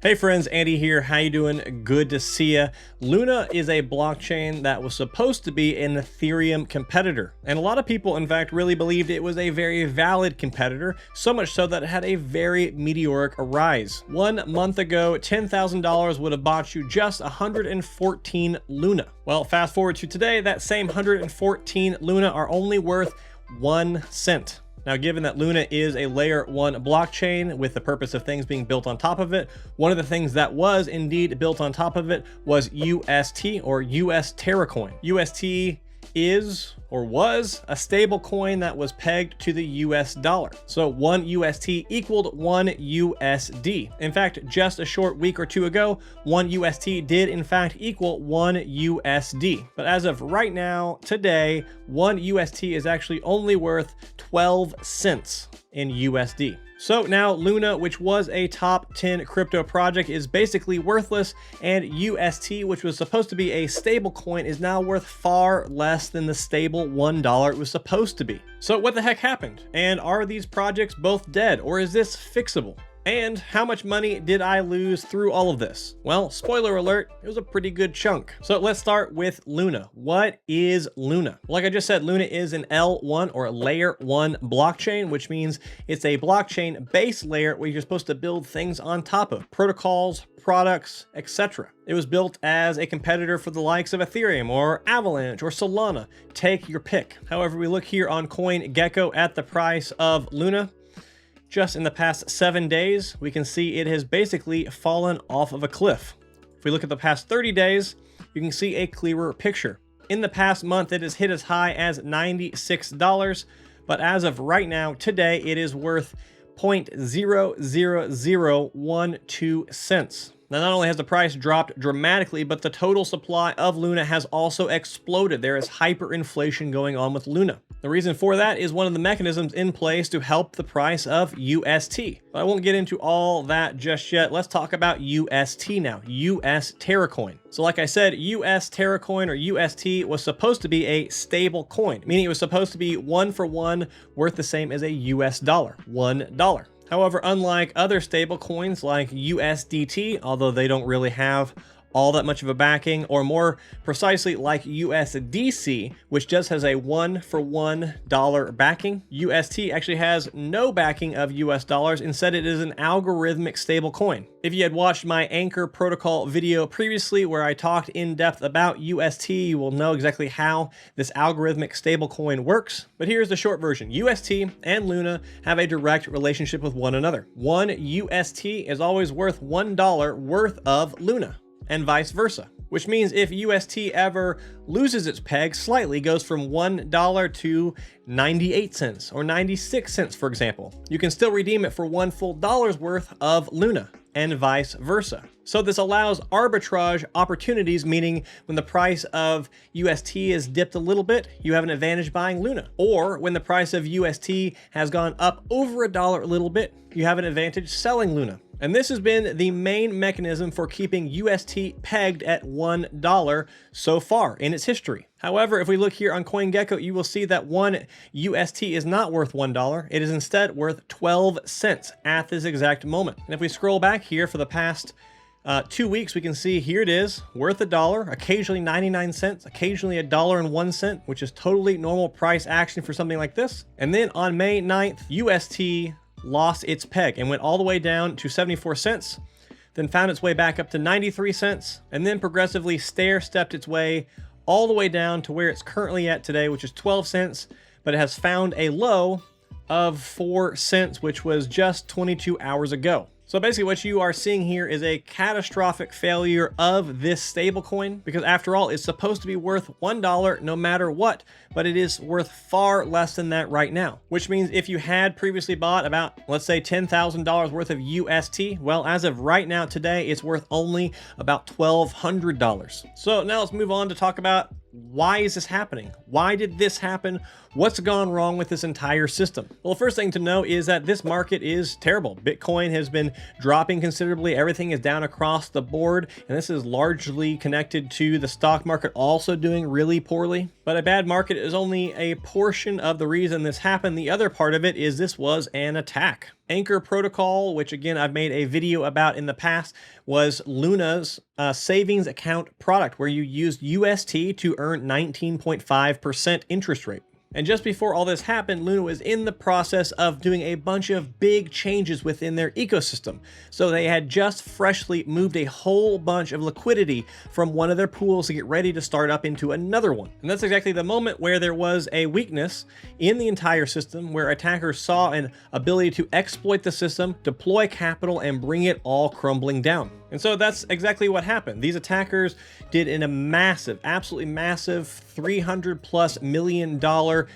Hey friends, Andy here. How you doing? Good to see ya. Luna is a blockchain that was supposed to be an Ethereum competitor. And a lot of people, in fact, really believed it was a very valid competitor, so much so that it had a very meteoric rise. 1 month ago, $10,000 would have bought you just 114 Luna. Well, fast forward to today, that same 114 Luna are only worth 1 cent. Now, given that Luna is a layer 1 blockchain with the purpose of things being built on top of it, one of the things that was indeed built on top of it was UST, or US Terracoin. UST is or was a stable coin that was pegged to the US dollar. So 1 UST equaled 1 USD. In fact, just a short week or two ago, 1 UST did in fact equal 1 USD. But as of right now, today, 1 UST is actually only worth 12 cents in USD. So now Luna, which was a top 10 crypto project, is basically worthless, and UST, which was supposed to be a stable coin, is now worth far less than the stable $1 it was supposed to be. So what the heck happened? And are these projects both dead, or is this fixable? And how much money did I lose through all of this? Well, spoiler alert, it was a pretty good chunk. So let's start with Luna. What is Luna? Like I just said, Luna is an L1 or layer 1 blockchain, which means it's a blockchain base layer where you're supposed to build things on top of protocols, products, etc. It was built as a competitor for the likes of Ethereum or Avalanche or Solana. Take your pick. However, we look here on CoinGecko at the price of Luna. Just in the past 7 days, we can see it has basically fallen off of a cliff. If we look at the past 30 days, you can see a clearer picture. In the past month, it has hit as high as $96, but as of right now, today, it is worth 0.00012 cents. Now, not only has the price dropped dramatically, but the total supply of Luna has also exploded. There is hyperinflation going on with Luna. The reason for that is one of the mechanisms in place to help the price of UST. But I won't get into all that just yet. Let's talk about UST now, US Terracoin. So like I said, US Terracoin or UST was supposed to be a stable coin, meaning it was supposed to be 1 for 1 worth the same as a US dollar, $1. However, unlike other stable coins like USDT, although they don't really have all that much of a backing, or more precisely like USDC, which just has a 1 for $1 backing, UST actually has no backing of US dollars. Instead, it is an algorithmic stable coin. If you had watched my Anchor protocol video previously where I talked in depth about UST, you will know exactly how this algorithmic stablecoin works. But here's the short version. UST and Luna have a direct relationship with one another. 1 UST is always worth $1 worth of Luna, and vice versa. Which means if UST ever loses its peg slightly, goes from $1 to 98 cents or 96 cents, for example, you can still redeem it for 1 full dollar's worth of Luna, and vice versa. So this allows arbitrage opportunities, meaning when the price of UST is dipped a little bit, you have an advantage buying Luna. Or when the price of UST has gone up over $1 a little bit, you have an advantage selling Luna. And this has been the main mechanism for keeping UST pegged at $1 so far in its history. However, if we look here on CoinGecko, you will see that 1 UST is not worth $1. It is instead worth 12 cents at this exact moment. And if we scroll back here for the past 2 weeks, we can see here it is worth $1, occasionally 99 cents, occasionally $1.01, which is totally normal price action for something like this. And then on May 9th, UST lost its peg and went all the way down to 74 cents, then found its way back up to 93 cents, and then progressively stair-stepped its way all the way down to where it's currently at today, which is 12 cents, but it has found a low of 4 cents, which was just 22 hours ago. So basically what you are seeing here is a catastrophic failure of this stablecoin, because after all, it's supposed to be worth $1 no matter what, but it is worth far less than that right now. Which means if you had previously bought about, let's say $10,000 worth of UST, well, as of right now today, it's worth only about $1,200. So now let's move on to talk about why is this happening? Why did this happen? What's gone wrong with this entire system? Well, the first thing to know is that this market is terrible. Bitcoin has been dropping considerably. Everything is down across the board, and this is largely connected to the stock market also doing really poorly. But a bad market is only a portion of the reason this happened. The other part of it is this was an attack. Anchor Protocol, which again I've made a video about in the past, was Luna's savings account product where you used UST to earn 19.5% interest rate. And just before all this happened, Luna was in the process of doing a bunch of big changes within their ecosystem. So they had just freshly moved a whole bunch of liquidity from one of their pools to get ready to start up into another one. And that's exactly the moment where there was a weakness in the entire system, where attackers saw an ability to exploit the system, deploy capital, and bring it all crumbling down. And so that's exactly what happened. These attackers did in a massive, absolutely massive $300+ million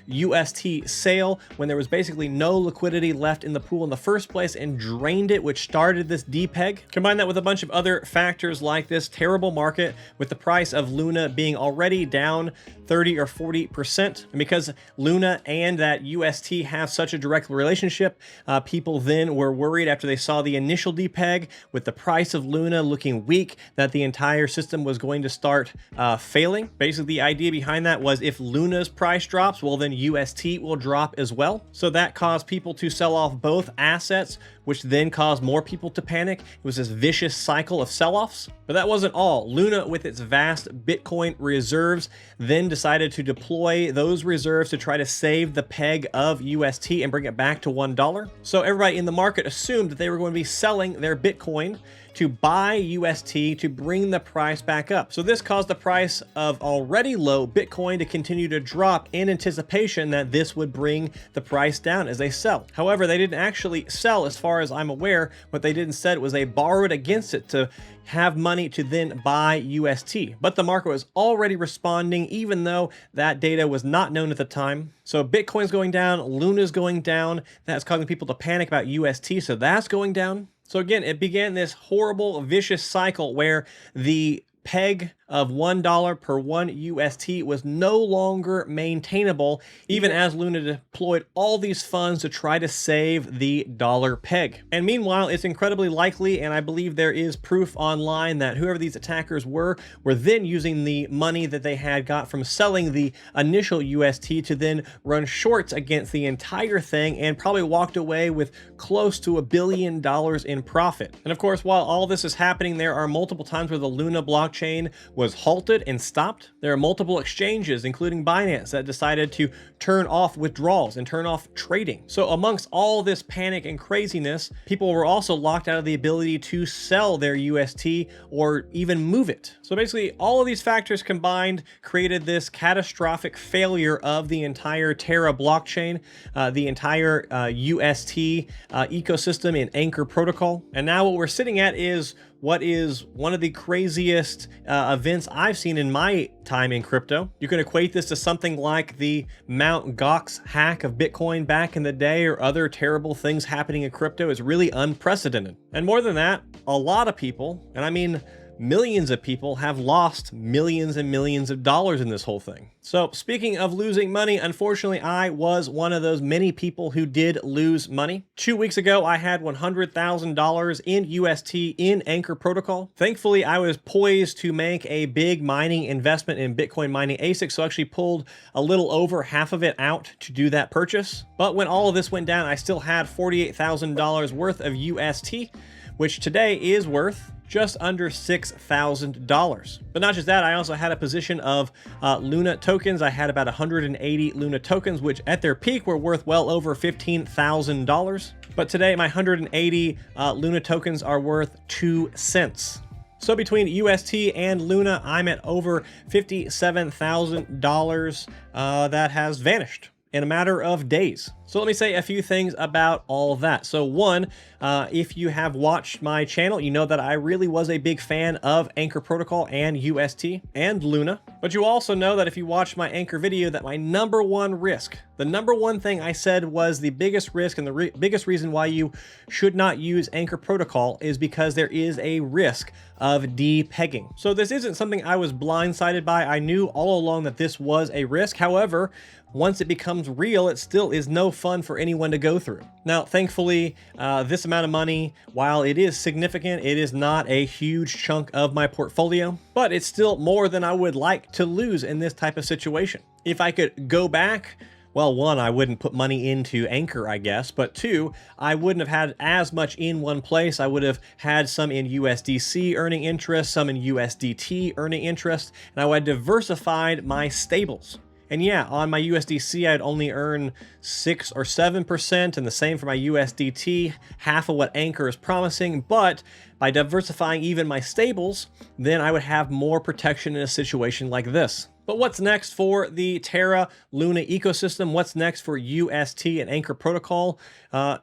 UST sale when there was basically no liquidity left in the pool in the first place, and drained it, which started this depeg. Combine that with a bunch of other factors like this terrible market, with the price of Luna being already down 30 or 40%. And because Luna and that UST have such a direct relationship, people then were worried after they saw the initial depeg with the price of Luna looking weak that the entire system was going to start failing. Basically, the idea behind that was if Luna's price drops, well, then UST will drop as well. So that caused people to sell off both assets, which then caused more people to panic. It was this vicious cycle of sell-offs. But that wasn't all. Luna, with its vast Bitcoin reserves, then decided to deploy those reserves to try to save the peg of UST and bring it back to $1. So everybody in the market assumed that they were going to be selling their Bitcoin to buy UST to bring the price back up. So this caused the price of already low Bitcoin to continue to drop in anticipation that this would bring the price down as they sell. However, they didn't actually sell, as far as I'm aware. What they did instead was they borrowed against it to have money to then buy UST. But the market was already responding, even though that data was not known at the time. So Bitcoin's going down, Luna's going down. That's causing people to panic about UST, so that's going down. So again, it began this horrible, vicious cycle where the peg of $1 per 1 UST was no longer maintainable, even as Luna deployed all these funds to try to save the dollar peg. And meanwhile, it's incredibly likely, and I believe there is proof online, that whoever these attackers were then using the money that they had got from selling the initial UST to then run shorts against the entire thing, and probably walked away with close to $1 billion in profit. And of course, while all this is happening, there are multiple times where the Luna blockchain was halted and stopped. There are multiple exchanges, including Binance, that decided to turn off withdrawals and turn off trading. So amongst all this panic and craziness, people were also locked out of the ability to sell their UST or even move it. So basically, all of these factors combined created this catastrophic failure of the entire Terra blockchain, the entire UST ecosystem in Anchor Protocol. And now what we're sitting at is what is one of the craziest events I've seen in my time in crypto. You can equate this to something like the Mt. Gox hack of Bitcoin back in the day, or other terrible things happening in crypto. Is really unprecedented. And more than that, a lot of people, and I mean millions of people, have lost millions and millions of dollars in this whole thing. So speaking of losing money, unfortunately, I was one of those many people who did lose money. 2 weeks ago, I had $100,000 in UST in Anchor Protocol. Thankfully, I was poised to make a big mining investment in Bitcoin mining ASIC, so I actually pulled a little over half of it out to do that purchase. But when all of this went down, I still had $48,000 worth of UST, which today is worth just under $6,000. But not just that, I also had a position of Luna tokens. I had about 180 Luna tokens, which at their peak were worth well over $15,000. But today, my 180 Luna tokens are worth 2 cents. So between UST and Luna, I'm at over $57,000 that has vanished in a matter of days. So let me say a few things about all that. So one, if you have watched my channel, you know that I really was a big fan of Anchor Protocol and UST and Luna. But you also know that if you watched my Anchor video, that my number one risk, the number one thing I said was the biggest risk and the biggest reason why you should not use Anchor Protocol is because there is a risk of depegging. So this isn't something I was blindsided by. I knew all along that this was a risk. However, once it becomes real, it still is no fun for anyone to go through. Now, thankfully, this amount of money, while it is significant, it is not a huge chunk of my portfolio, but it's still more than I would like to lose in this type of situation. If I could go back Well, one, I wouldn't put money into Anchor, I guess, but two, I wouldn't have had as much in one place. I would have had some in USDC earning interest, some in USDT earning interest, and I would have diversified my stables. And yeah, on my USDC, I'd only earn 6 or 7%, and the same for my USDT, half of what Anchor is promising. But by diversifying even my stables, then I would have more protection in a situation like this. But what's next for the Terra Luna ecosystem? What's next for UST and Anchor protocol?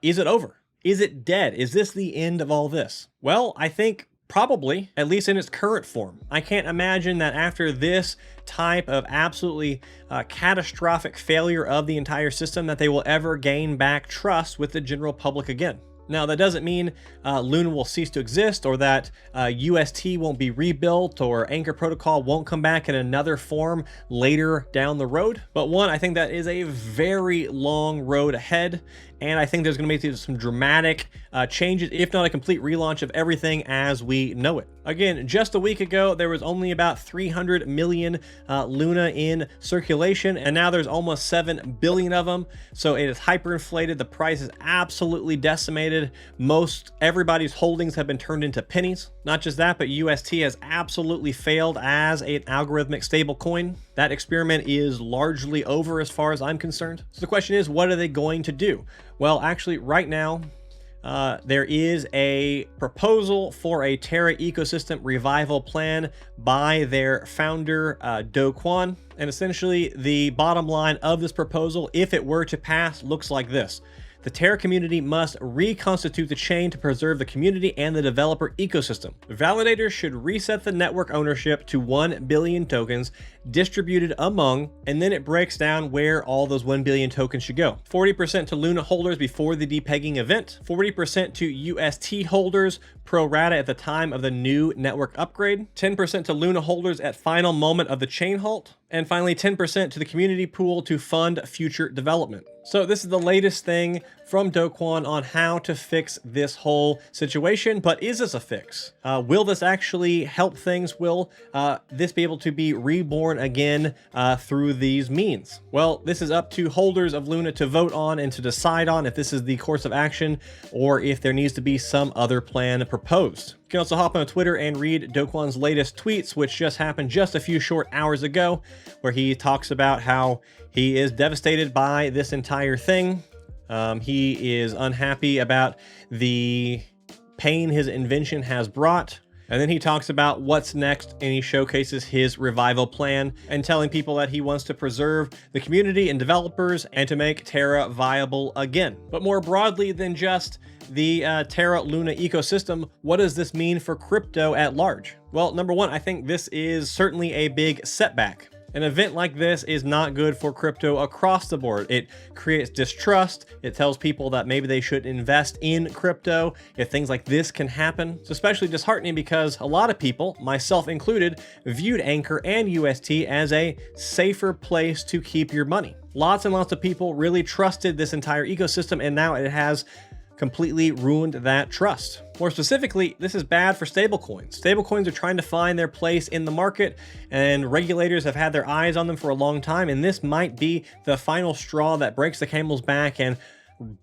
Is it over? Is it dead? Is this the end of all this? Well, I think probably, at least in its current form. I can't imagine that after this type of absolutely catastrophic failure of the entire system that they will ever gain back trust with the general public again. Now, that doesn't mean Luna will cease to exist, or that UST won't be rebuilt, or Anchor Protocol won't come back in another form later down the road. But one, I think that is a very long road ahead, and I think there's going to be some dramatic changes, if not a complete relaunch of everything as we know it. Again, just a week ago, there was only about 300 million Luna in circulation, and now there's almost 7 billion of them. So it is hyperinflated. The price is absolutely decimated. Most everybody's holdings have been turned into pennies. Not just that, but UST has absolutely failed as an algorithmic stablecoin. That experiment is largely over as far as I'm concerned. So the question is, what are they going to do? Well, actually, right now, there is a proposal for a Terra ecosystem revival plan by their founder, Do Kwon. And essentially, the bottom line of this proposal, if it were to pass, looks like this. The Terra community must reconstitute the chain to preserve the community and the developer ecosystem. Validators should reset the network ownership to 1 billion tokens distributed among, and then it breaks down where all those 1 billion tokens should go. 40% to Luna holders before the depegging event, 40% to UST holders pro rata at the time of the new network upgrade, 10% to Luna holders at final moment of the chain halt, and finally 10% to the community pool to fund future development. So this is the latest thing from Do Kwon on how to fix this whole situation. But is this a fix? Will this actually help things? Will this be able to be reborn again through these means? Well, this is up to holders of Luna to vote on and to decide on if this is the course of action or if there needs to be some other plan proposed. You can also hop on Twitter and read Do Kwon's latest tweets, which just happened just a few short hours ago, where he talks about how he is devastated by this entire thing. He is unhappy about the pain his invention has brought. And then he talks about what's next, and he showcases his revival plan and telling people that he wants to preserve the community and developers and to make Terra viable again. But more broadly than just the Terra Luna ecosystem, what does this mean for crypto at large? Well, number one, I think this is certainly a big setback. An event like this is not good for crypto across the board. It creates distrust. It tells people that maybe they should invest in crypto if things like this can happen. It's especially disheartening because a lot of people, myself included, viewed Anchor and UST as a safer place to keep your money. Lots and lots of people really trusted this entire ecosystem, and now it has completely ruined that trust. More specifically, this is bad for stablecoins. Stablecoins are trying to find their place in the market, and regulators have had their eyes on them for a long time, and this might be the final straw that breaks the camel's back and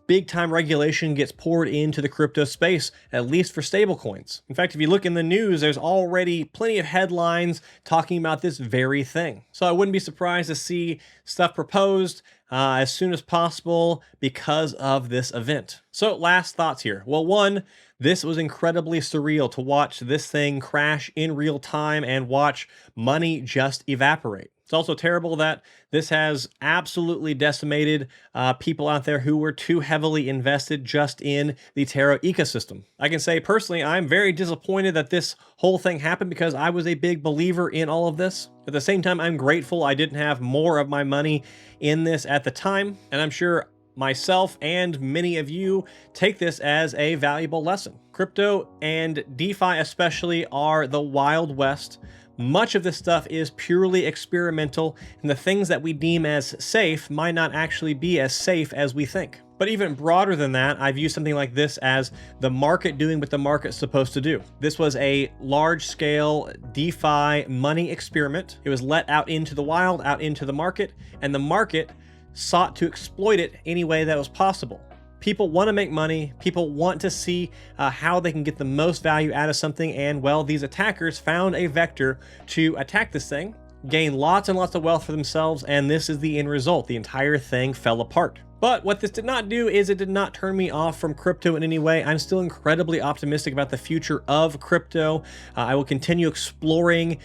big time regulation gets poured into the crypto space, at least for stablecoins. In fact, if you look in the news, there's already plenty of headlines talking about this very thing. So I wouldn't be surprised to see stuff proposed as soon as possible because of this event. So last thoughts here. Well, one, this was incredibly surreal to watch this thing crash in real time and watch money just evaporate. It's also terrible that this has absolutely decimated people out there who were too heavily invested just in the Terra ecosystem. I can say personally, I'm very disappointed that this whole thing happened because I was a big believer in all of this. At the same time, I'm grateful I didn't have more of my money in this at the time, and I'm sure myself and many of you take this as a valuable lesson. Crypto and DeFi especially are the Wild West. Much of this stuff is purely experimental, and the things that we deem as safe might not actually be as safe as we think. But even broader than that, I view something like this as the market doing what the market's supposed to do. This was a large-scale DeFi money experiment. It was let out into the wild, out into the market, and the market sought to exploit it any way that was possible. People want to make money. People want to see how they can get the most value out of something. And well, these attackers found a vector to attack this thing, gain lots and lots of wealth for themselves. And this is the end result. The entire thing fell apart. But what this did not do is it did not turn me off from crypto in any way. I'm still incredibly optimistic about the future of crypto. I will continue exploring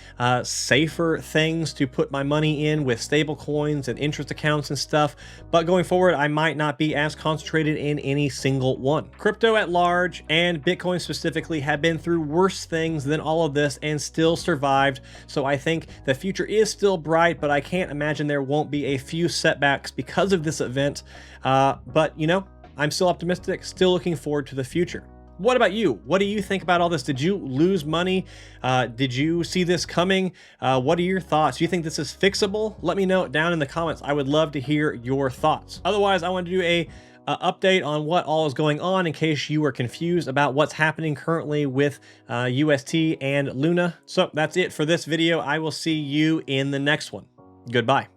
safer things to put my money in with stable coins and interest accounts and stuff. But going forward, I might not be as concentrated in any single one. Crypto at large and Bitcoin specifically have been through worse things than all of this and still survived. So I think the future is still bright, but I can't imagine there won't be a few setbacks because of this event. But you know, I'm still optimistic, still looking forward to the future. What about you? What do you think about all this? Did you lose money? Did you see this coming? What are your thoughts? Do you think this is fixable? Let me know down in the comments. I would love to hear your thoughts. Otherwise, I want to do a update on what all is going on in case you were confused about what's happening currently with UST and Luna. So that's it for this video. I will see you in the next one. Goodbye.